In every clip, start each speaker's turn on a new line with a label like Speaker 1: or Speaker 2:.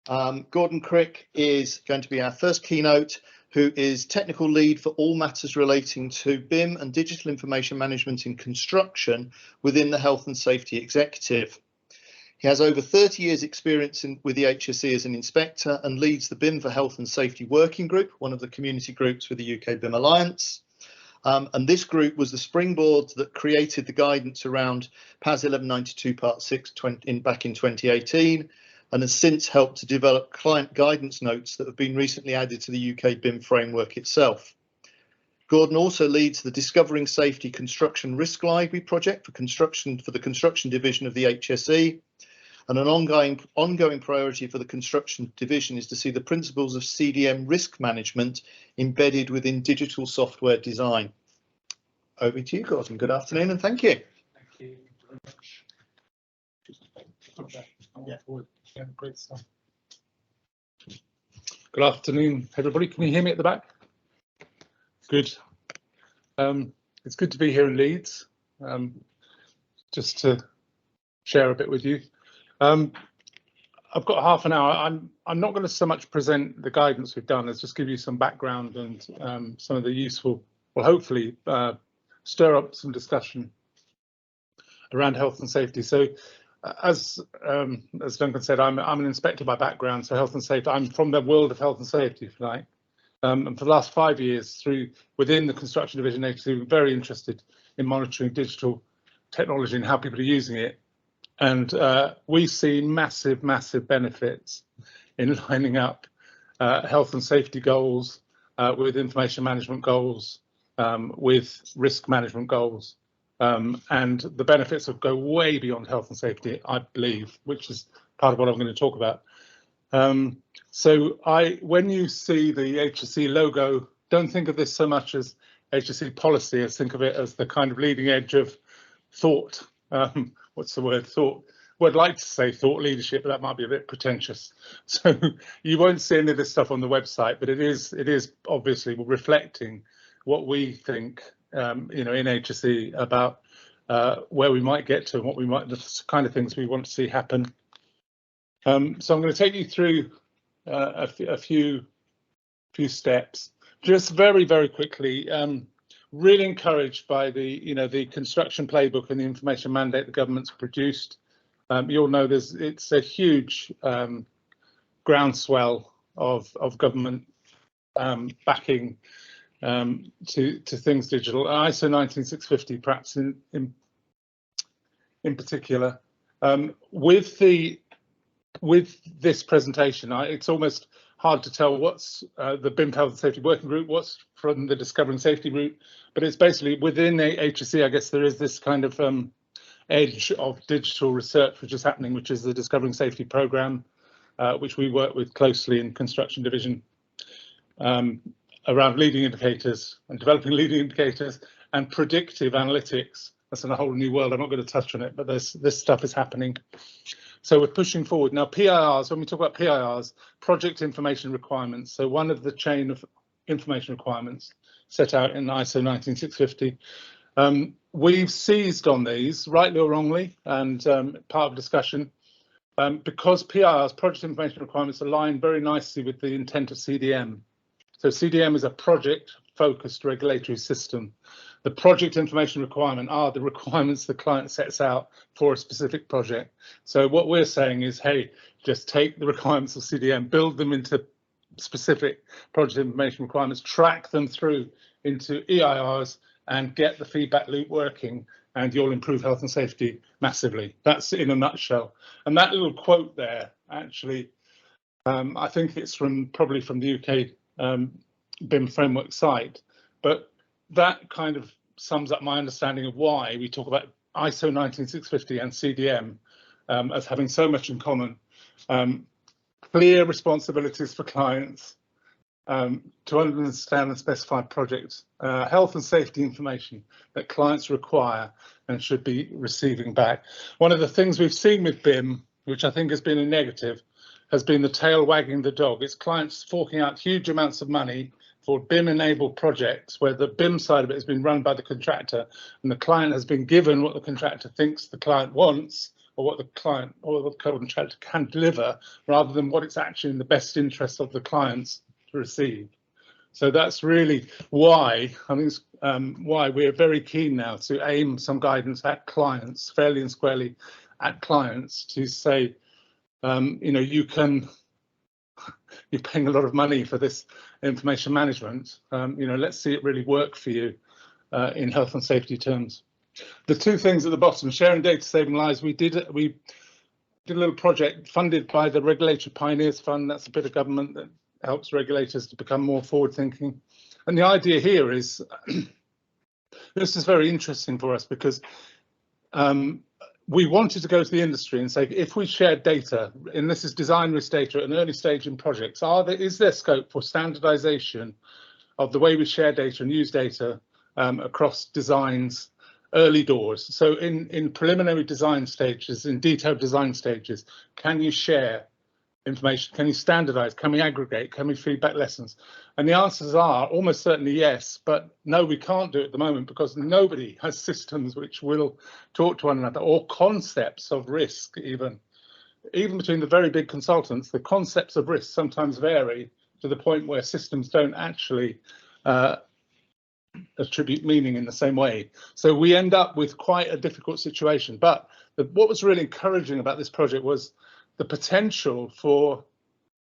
Speaker 1: Gordon Crick is going to be our first keynote, who is technical lead for all matters relating to BIM and digital information management in construction within the Health and Safety Executive. He has over 30 years experience with the HSE as an inspector and leads the BIM for Health and Safety Working Group, one of the community groups with the UK BIM Alliance. And this group was the springboard that created the guidance around PAS 1192 Part 6 back in 2018, and has since helped to develop client guidance notes that have been recently added to the UK BIM framework itself. Gordon also leads the Discovering Safety Construction Risk Library project for the construction division of the HSE, and an ongoing priority for the construction division is to see the principles of CDM risk management embedded within digital software design. Over to you, Gordon. Good afternoon and thank you.
Speaker 2: Thank you very much. Yeah, great stuff. Good afternoon, everybody. Can you hear me at the back? Good. It's good to be here in Leeds. Just to share a bit with you. I've got half an hour. I'm not going to so much present the guidance we've done as just give you some background and some of the useful, well, hopefully stir up some discussion around health and safety. So as Duncan said, I'm an inspector by background, so health and safety. I'm from the world of health and safety, if you like. And for the last 5 years, within the construction division, I've been very interested in monitoring digital technology and how people are using it. And we see massive benefits in lining up health and safety goals with information management goals, with risk management goals. And the benefits go way beyond health and safety, I believe, which is part of what I'm going to talk about. So when you see the HSE logo, don't think of this so much as HSE policy, as think of it as the kind of leading edge of thought. What's the word? Thought. Well, I'd like to say thought leadership, but that might be a bit pretentious. So you won't see any of this stuff on the website, but it is obviously reflecting what we think, in HSE about where we might get to and what the kind of things we want to see happen. So I'm going to take you through a few steps, just very quickly. Really encouraged by the construction playbook and the information mandate the government's produced. You'll know it's a huge groundswell of government backing to things digital. ISO 19650 perhaps in particular. With this presentation, it's almost hard to tell what's the BIM Health and Safety Working Group, what's from the Discovering Safety route, but it's basically within the HSE, I guess there is this kind of edge of digital research which is happening, which is the Discovering Safety programme, which we work with closely in Construction Division around leading indicators and developing leading indicators and predictive analytics. That's in a whole new world. I'm not going to touch on it, but this stuff is happening. So we're pushing forward. Now, PIRs, when we talk about PIRs, project information requirements. So one of the chain of information requirements set out in ISO 19650. We've seized on these, rightly or wrongly, and part of discussion, because PIRs, project information requirements, align very nicely with the intent of CDM. So CDM is a project-focused regulatory system. The project information requirement are the requirements the client sets out for a specific project. So what we're saying is, hey, just take the requirements of CDM, build them into specific project information requirements, track them through into EIRs and get the feedback loop working, and you'll improve health and safety massively. That's in a nutshell. And that little quote there, actually, I think it's probably from the UK BIM framework site, but that kind of sums up my understanding of why we talk about ISO 19650 and CDM as having so much in common. Clear responsibilities for clients to understand and specify projects, health and safety information that clients require and should be receiving back. One of the things we've seen with BIM, which I think has been a negative, has been the tail wagging the dog. It's clients forking out huge amounts of money for BIM-enabled projects where the BIM side of it has been run by the contractor and the client has been given what the contractor thinks the client wants, or what the client or the contractor can deliver, rather than what it's actually in the best interest of the clients to receive. So that's really why, I think, why we're very keen now to aim some guidance at clients, fairly and squarely at clients, to say, you know, you're paying a lot of money for this information management. You know, let's see it really work for you in health and safety terms. The two things at the bottom, sharing data, saving lives. We did a little project funded by the Regulatory Pioneers Fund. That's a bit of government that helps regulators to become more forward-thinking. And the idea here is, this is very interesting for us, because we wanted to go to the industry and say, if we share data, and this is design risk data at an early stage in projects, is there scope for standardization of the way we share data and use data across designs early doors? So in preliminary design stages, in detailed design stages, can you share information? Can you standardize? Can we aggregate? Can we feedback lessons? And the answers are almost certainly yes, but no, we can't do it at the moment, because nobody has systems which will talk to one another, or concepts of risk. Even between the very big consultants, the concepts of risk sometimes vary to the point where systems don't actually attribute meaning in the same way. So we end up with quite a difficult situation. But what was really encouraging about this project was the potential for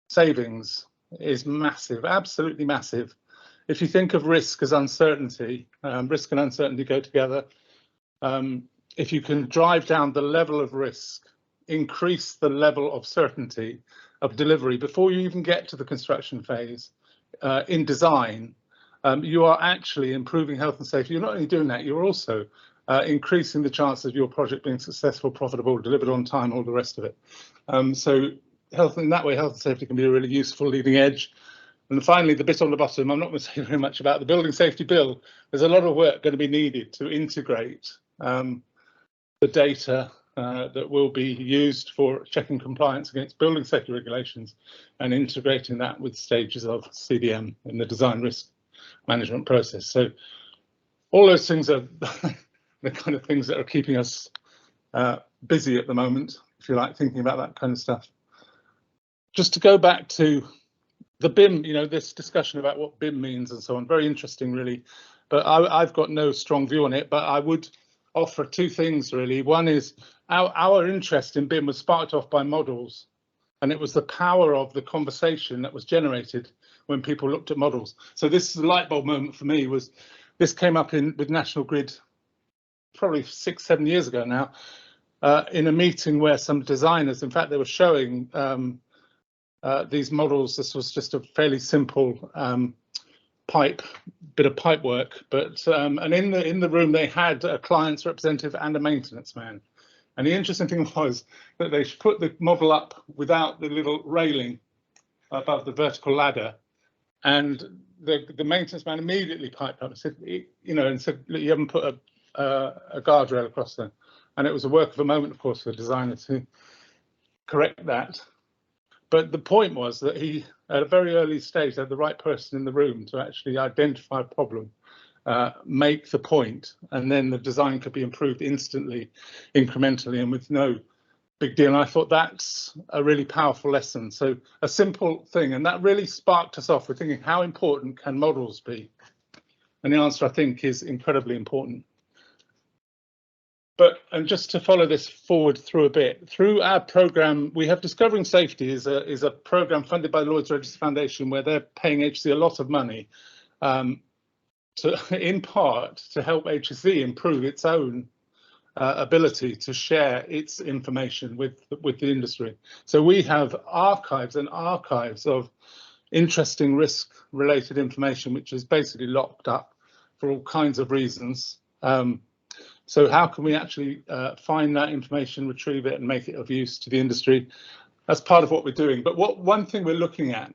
Speaker 2: savings is massive, absolutely massive. If you think of risk as uncertainty, risk and uncertainty go together. If you can drive down the level of risk, increase the level of certainty of delivery before you even get to the construction phase in design, you are actually improving health and safety. You're not only doing that, you're also increasing the chance of your project being successful, profitable, delivered on time, all the rest of it. So health, in that way, health and safety can be a really useful leading edge. And finally, the bit on the bottom, I'm not going to say very much about the Building Safety Bill. There's a lot of work going to be needed to integrate the data that will be used for checking compliance against building safety regulations, and integrating that with stages of CDM in the design risk management process. So all those things are the kind of things that are keeping us busy at the moment, if you like, thinking about that kind of stuff. Just to go back to the BIM, you know, this discussion about what BIM means and so on, very interesting, really. But I've got no strong view on it, but I would offer two things, really. One is our interest in BIM was sparked off by models, and it was the power of the conversation that was generated when people looked at models. So this is a light bulb moment for me. Was this came up with National Grid probably 6-7 years ago now, in a meeting where some designers, in fact, they were showing these models. This was just a fairly simple bit of pipe work, but and in the room they had a client's representative and a maintenance man. And the interesting thing was that they put the model up without the little railing above the vertical ladder, and the maintenance man immediately piped up and said, you know, and said, look, you haven't put a guardrail across there. And it was a work of a moment, of course, for the designer to correct that. But the point was that he, at a very early stage, had the right person in the room to actually identify a problem, make the point, and then the design could be improved instantly, incrementally, and with no big deal. And I thought that's a really powerful lesson. So a simple thing, and that really sparked us off. We're thinking, how important can models be? And the answer, I think, is incredibly important. But, and just to follow this forward through a bit, through our program, we have Discovering Safety is a program funded by the Lloyd's Register Foundation, where they're paying HSE a lot of money, in part to help HSE improve its own ability to share its information with the industry. So we have archives and archives of interesting risk-related information, which is basically locked up for all kinds of reasons. So how can we actually find that information, retrieve it, and make it of use to the industry? That's part of what we're doing. But one thing we're looking at,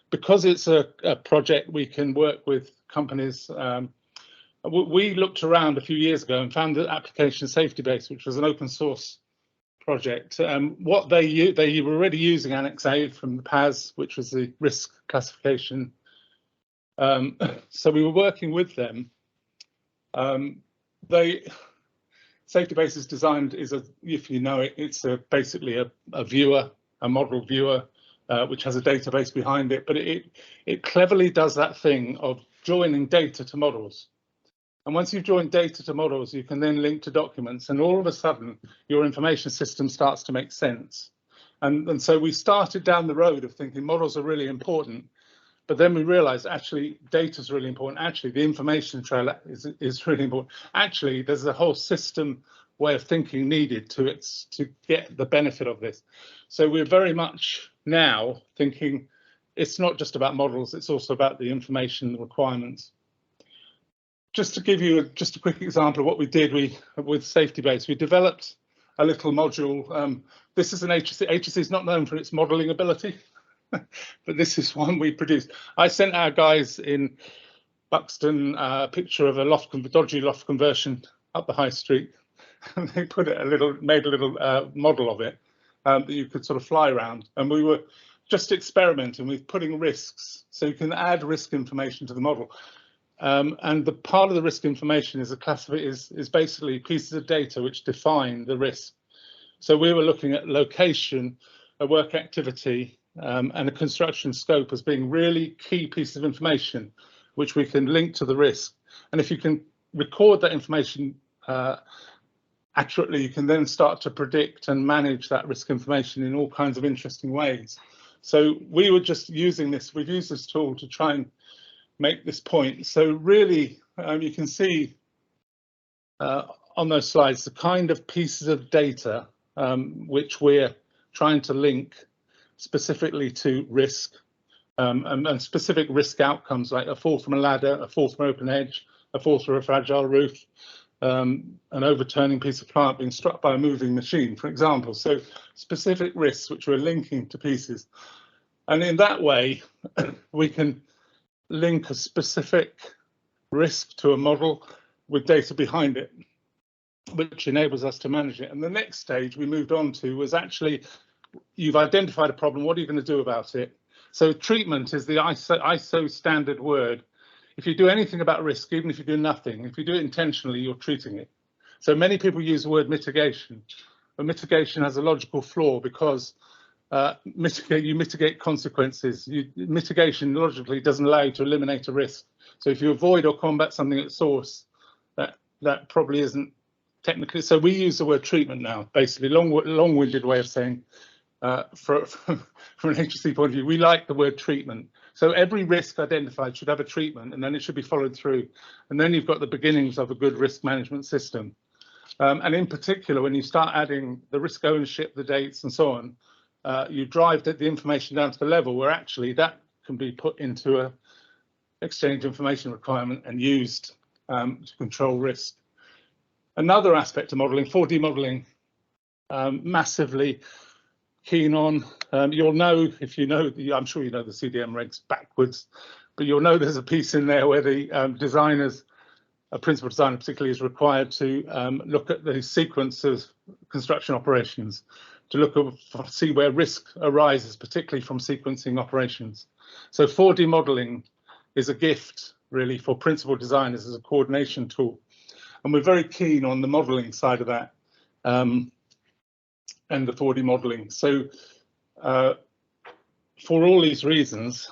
Speaker 2: because it's a project we can work with companies, we looked around a few years ago and found that Application Safety Base, which was an open source project, what they were already using Annex A from the PAS, which was the risk classification. So we were working with them. Safety Base is designed if you know it, it's basically a viewer, a model viewer, which has a database behind it, but it cleverly does that thing of joining data to models. And once you've joined data to models, you can then link to documents, and all of a sudden your information system starts to make sense. And so we started down the road of thinking models are really important, but then we realized actually data is really important. Actually, the information trail is really important. Actually, there's a whole system way of thinking needed to get the benefit of this. So we're very much now thinking it's not just about models, it's also about the information requirements. Just to give you just a quick example of what we did with Safety Base, we developed a little module. This is an HSC. HSC is not known for its modelling ability, but this is one we produced. I sent our guys in Buxton a picture of a dodgy loft conversion up the high street, and they made a little model of it that you could sort of fly around. And we were just experimenting with putting risks, so you can add risk information to the model. And the part of the risk information is basically pieces of data which define the risk. So we were looking at location, a work activity, and a construction scope as being really key pieces of information which we can link to the risk. And if you can record that information accurately, you can then start to predict and manage that risk information in all kinds of interesting ways. So we were just using this, we've used this tool to try and make this point. So really, you can see on those slides the kind of pieces of data which we're trying to link specifically to risk and specific risk outcomes, like a fall from a ladder, a fall from an open edge, a fall through a fragile roof, an overturning piece of plant being struck by a moving machine, for example. So specific risks which we're linking to pieces. And in that way, we can link a specific risk to a model with data behind it, which enables us to manage it. And the next stage we moved on to was actually, you've identified a problem, what are you going to do about it? So treatment is the ISO standard word. If you do anything about risk, even if you do nothing, if you do it intentionally, you're treating it. So many people use the word mitigation, but mitigation has a logical flaw because you mitigate consequences. Mitigation logically doesn't allow you to eliminate a risk. So if you avoid or combat something at source, that probably isn't technically. So we use the word treatment now, basically long-winded way of saying, from an HSC point of view, we like the word treatment. So every risk identified should have a treatment, and then it should be followed through. And then you've got the beginnings of a good risk management system. And in particular, when you start adding the risk ownership, the dates and so on, you drive the information down to the level where actually that can be put into a exchange information requirement and used to control risk. Another aspect of modelling, 4D modelling, massively keen on. You'll know, if you know, I'm sure you know the CDM regs backwards, but you'll know there's a piece in there where the designers, a principal designer particularly, is required to look at the sequence of construction operations, to look at, see where risk arises, particularly from sequencing operations. So 4D modelling is a gift really for principal designers as a coordination tool. And we're very keen on the modelling side of that and the 4D modelling. So for all these reasons,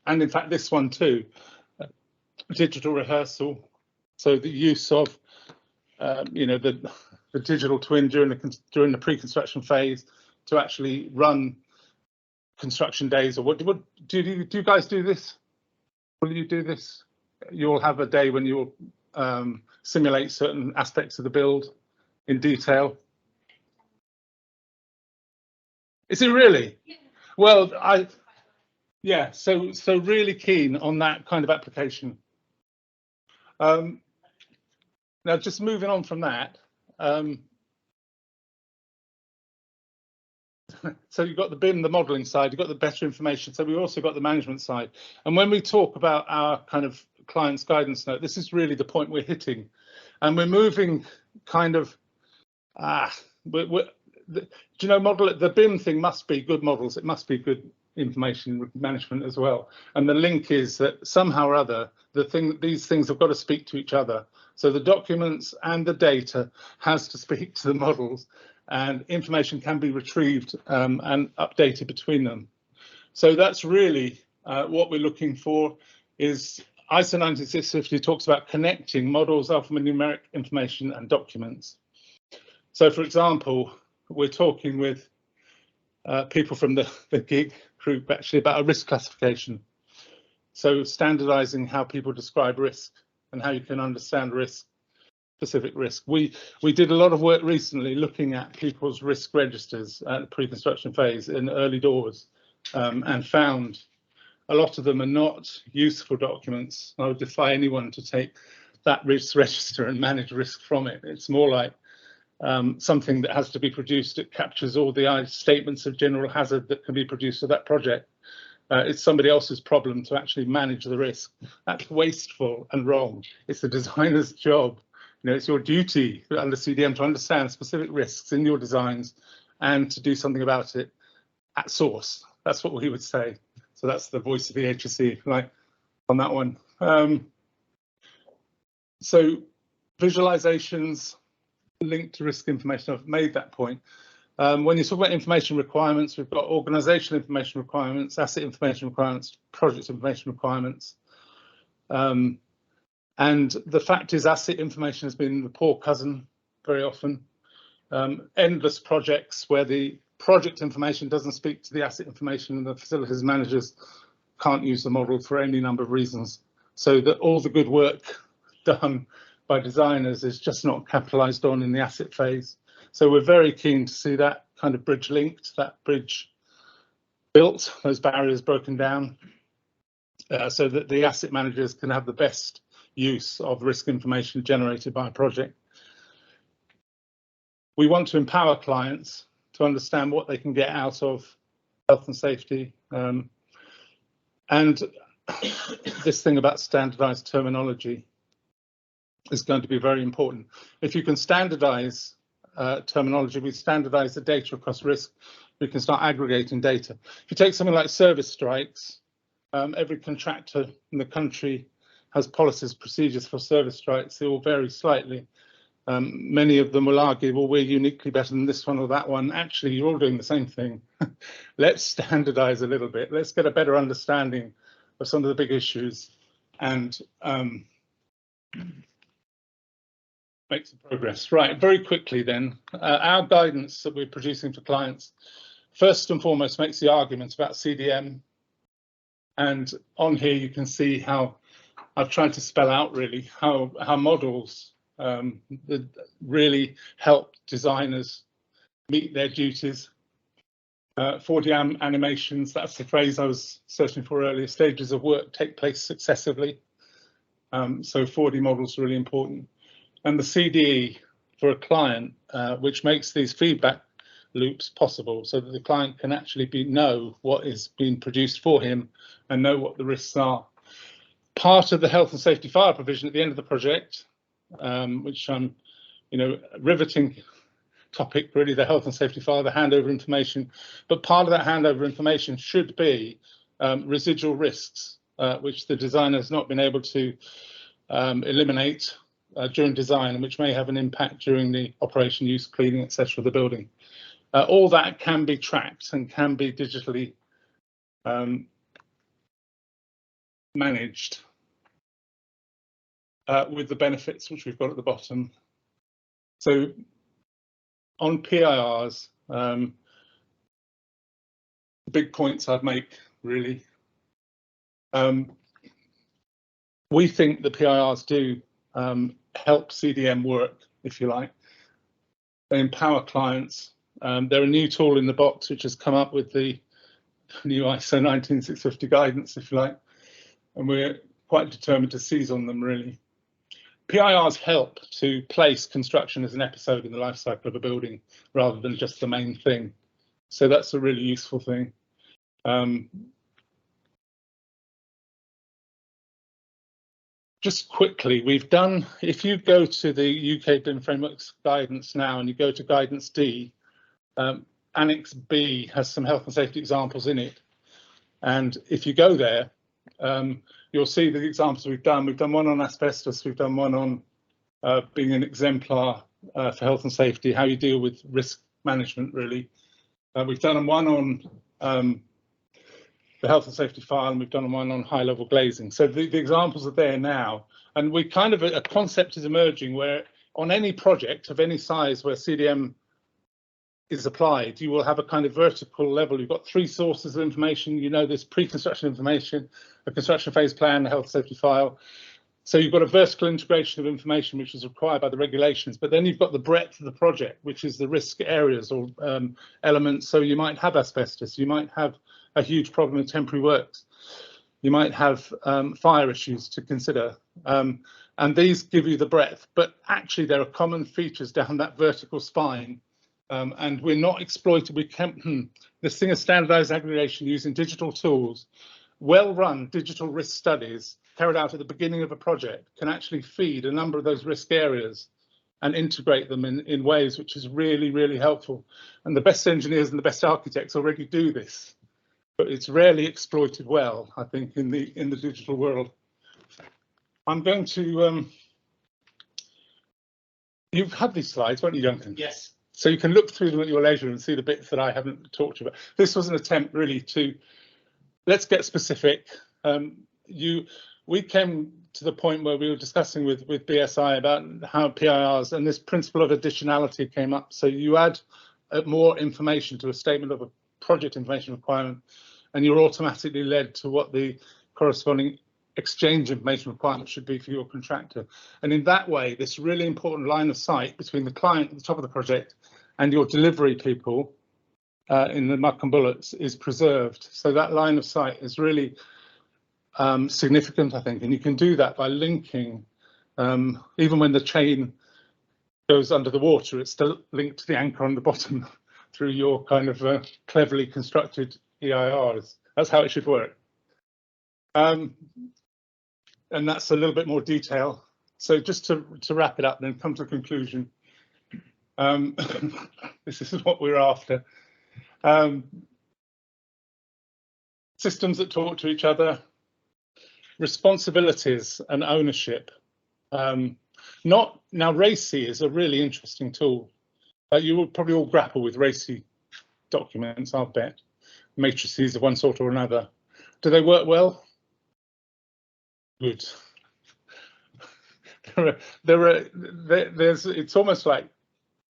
Speaker 2: and in fact this one too, digital rehearsal, so the use of the digital twin during the pre-construction phase to actually run construction days, or what do you guys do this? Will you do this? You'll have a day when you'll simulate certain aspects of the build in detail. Is it really? Yeah. Well, yeah, so really keen on that kind of application. Now, just moving on from that. So you've got the BIM, the modelling side, you've got the better information. So we've also got the management side. And when we talk about our kind of client's guidance note, this is really the point we're hitting. And we're moving kind of, do you know, the BIM thing must be good models. It must be good information management as well. And the link is that somehow or other, these things have got to speak to each other. So the documents and the data has to speak to the models, and information can be retrieved and updated between them. So that's really what we're looking for. Is ISO 19650 talks about connecting models, alphanumeric information and documents. So for example, we're talking with people from the gig group actually about a risk classification. So standardizing how people describe risk and how you can understand risk, specific risk. We did a lot of work recently looking at people's risk registers at the pre-construction phase in early doors, and found a lot of them are not useful documents. I would defy anyone to take that risk register and manage risk from it. It's more like something that has to be produced. It captures all the statements of general hazard that can be produced for that project. It's somebody else's problem to actually manage the risk. That's wasteful and wrong. It's the designer's job. You know, it's your duty under CDM to understand specific risks in your designs and to do something about it at source. That's what we would say. So that's the voice of the HSE, like on that one. So visualizations linked to risk information, I've made that point. When you talk about information requirements, we've got organizational information requirements, asset information requirements, project information requirements. And the fact is asset information has been the poor cousin very often. Endless projects where the project information doesn't speak to the asset information, and the facilities managers can't use the model for any number of reasons. So that all the good work done by designers is just not capitalized on in the asset phase. So we're very keen to see that kind of bridge linked, that bridge built, those barriers broken down, so that the asset managers can have the best use of risk information generated by a project. We want to empower clients to understand what they can get out of health and safety. And this thing about standardized terminology is going to be very important. If you can standardize terminology, we standardize the data across risk, we can start aggregating data. If you take something like service strikes, every contractor in the country has policies, procedures for service strikes. They all vary slightly. Many of them will argue, well, we're uniquely better than this one or that one. Actually, you're all doing the same thing. Let's standardize a little bit. Let's get a better understanding of some of the big issues and make some progress. Right, very quickly then, our guidance that we're producing for clients, first and foremost, makes the argument about CDM. And on here, you can see how I've tried to spell out really how models that really help designers meet their duties. 4D animations, that's the phrase I was searching for earlier. Stages of work take place successively. So 4D models are really important. And the CDE for a client, which makes these feedback loops possible so that the client can actually know what is being produced for him and know what the risks are. Part of the health and safety fire provision at the end of the project, which I'm, riveting topic, really, the health and safety file, the handover information. But part of that handover information should be residual risks, which the designer has not been able to eliminate during design, and which may have an impact during the operation, use, cleaning, etc. of the building. All that can be tracked and can be digitally managed with the benefits which we've got at the bottom. So on PIRs, the big points I'd make really. We think the PIRs do help CDM work, if you like. They empower clients. They're a new tool in the box which has come up with the new ISO 19650 guidance, if you like, and we're quite determined to seize on them really. PIRs help to place construction as an episode in the life cycle of a building rather than just the main thing. So that's a really useful thing. Just quickly, we've done, if you go to the UK BIM Frameworks guidance now and you go to guidance D, Annex B has some health and safety examples in it. And if you go there, you'll see the examples we've done. We've done one on asbestos, we've done one on being an exemplar for health and safety, how you deal with risk management, really. We've done one on the health and safety file, and we've done one on high-level glazing. So the examples are there now, and we kind of, a concept is emerging where on any project of any size where CDM is applied, you will have a kind of vertical level. You've got three sources of information. You know, there's pre-construction information, a construction phase plan, a health and safety file. So you've got a vertical integration of information which is required by the regulations, but then you've got the breadth of the project, which is the risk areas or elements. So you might have asbestos, you might have a huge problem with temporary works, you might have fire issues to consider, and these give you the breadth, but actually there are common features down that vertical spine, and we're not exploited. We can, this thing of standardized aggregation using digital tools, well-run digital risk studies carried out at the beginning of a project can actually feed a number of those risk areas and integrate them in ways which is really, really helpful. And the best engineers and the best architects already do this, but it's rarely exploited well, I think, in the digital world. I'm going to, you've had these slides, won't you, Duncan?
Speaker 1: Yes.
Speaker 2: So you can look through them at your leisure and see the bits that I haven't talked about. This was an attempt really to, let's get specific. We came to the point where we were discussing with BSI about how PIRs and this principle of additionality came up. So you add more information to a statement of a project information requirement, and you're automatically led to what the corresponding exchange information requirement should be for your contractor. And in that way, this really important line of sight between the client at the top of the project and your delivery people in the muck and bullets is preserved. So that line of sight is really significant, I think, and you can do that by linking, even when the chain goes under the water, it's still linked to the anchor on the bottom through your kind of cleverly constructed EIRs. That's how it should work. And that's a little bit more detail. So just to wrap it up and then come to a conclusion, this is what we're after. Systems that talk to each other, responsibilities and ownership. Now, RACI is a really interesting tool. You will probably all grapple with RACI documents, I'll bet. Matrices of one sort or another. Do they work well? Good. It's almost like,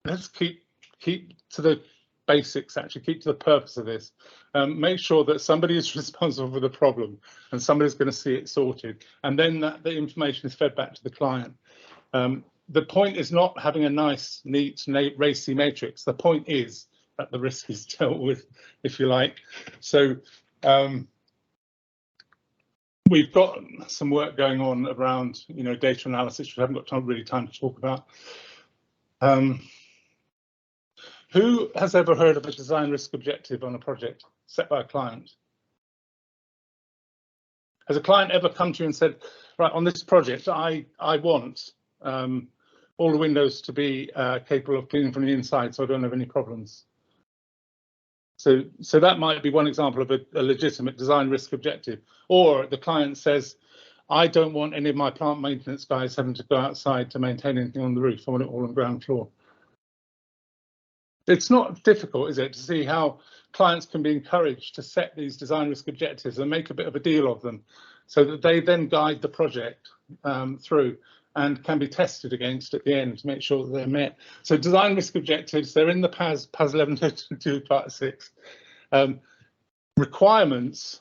Speaker 2: let's keep to the basics, actually keep to the purpose of this. Make sure that somebody is responsible for the problem and somebody's going to see it sorted, and then the information is fed back to the client. The point is not having a nice, neat, racy matrix. The point is that the risk is dealt with, if you like. So we've got some work going on around, data analysis, which I haven't got really time to talk about. Who has ever heard of a design risk objective on a project set by a client? Has a client ever come to you and said, right, on this project, I want all the windows to be capable of cleaning from the inside so I don't have any problems? So that might be one example of a legitimate design risk objective. Or the client says, I don't want any of my plant maintenance guys having to go outside to maintain anything on the roof. I want it all on the ground floor. It's not difficult, is it, to see how clients can be encouraged to set these design risk objectives and make a bit of a deal of them so that they then guide the project through and can be tested against at the end to make sure that they're met. So design risk objectives, they're in the PAS 11.2 part 6. Requirements,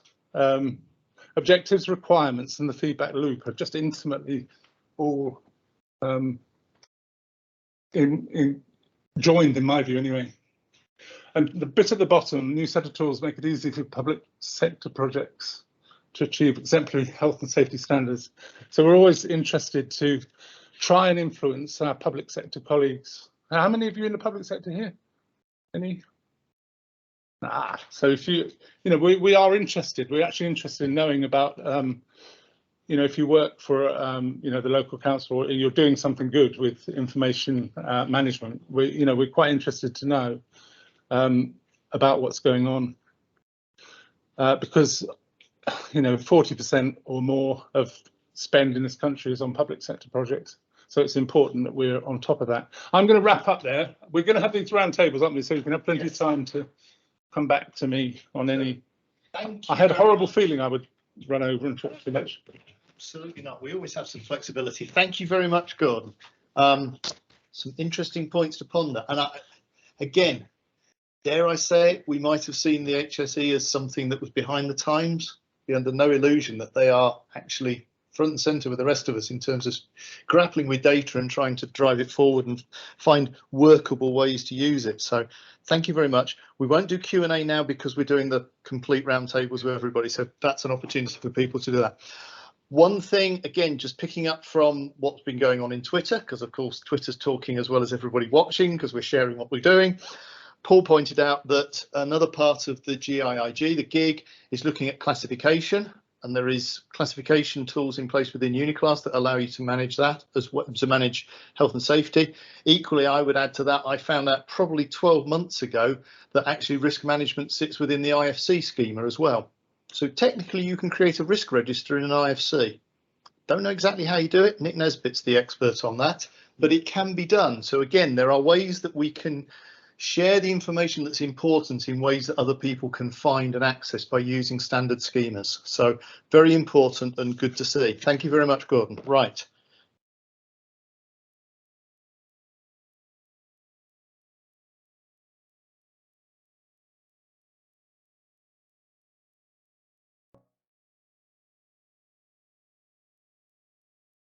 Speaker 2: objectives, requirements and the feedback loop are just intimately all joined, in my view anyway. And the bit at the bottom, new set of tools make it easy for public sector projects to achieve exemplary health and safety standards. So we're always interested to try and influence our public sector colleagues. How many of you in the public sector here? Any? So if we are interested, we're actually interested in knowing about, if you work for, the local council or you're doing something good with information management, we're quite interested to know about what's going on. because 40% or more of spend in this country is on public sector projects. So it's important that we're on top of that. I'm going to wrap up there. We're going to have these round tables, aren't we? So you can have plenty of time to come back to me on any. I had a horrible feeling I would run over and talk too much.
Speaker 1: Absolutely not. We always have some flexibility. Thank you very much, Gordon. Some interesting points to ponder. And again, dare I say, we might have seen the HSE as something that was behind the times. Be under no illusion that they are actually front and centre with the rest of us in terms of grappling with data and trying to drive it forward and find workable ways to use it. So thank you very much. We won't do Q&A now because we're doing the complete roundtables with everybody. So that's an opportunity for people to do that. One thing, again, just picking up from what's been going on in Twitter, because of course Twitter's talking as well as everybody watching because we're sharing what we're doing. Paul pointed out that another part of the GIIG, the gig, is looking at classification, and there is classification tools in place within Uniclass that allow you to manage that as well, to manage health and safety. Equally, I would add to that, I found out probably 12 months ago that actually risk management sits within the IFC schema as well. So technically you can create a risk register in an IFC. Don't know exactly how you do it. Nick Nesbitt's the expert on that, but it can be done. So again, there are ways that we can share the information that's important in ways that other people can find and access by using standard schemas. So very important and good to see. Thank you very much, Gordon. Right.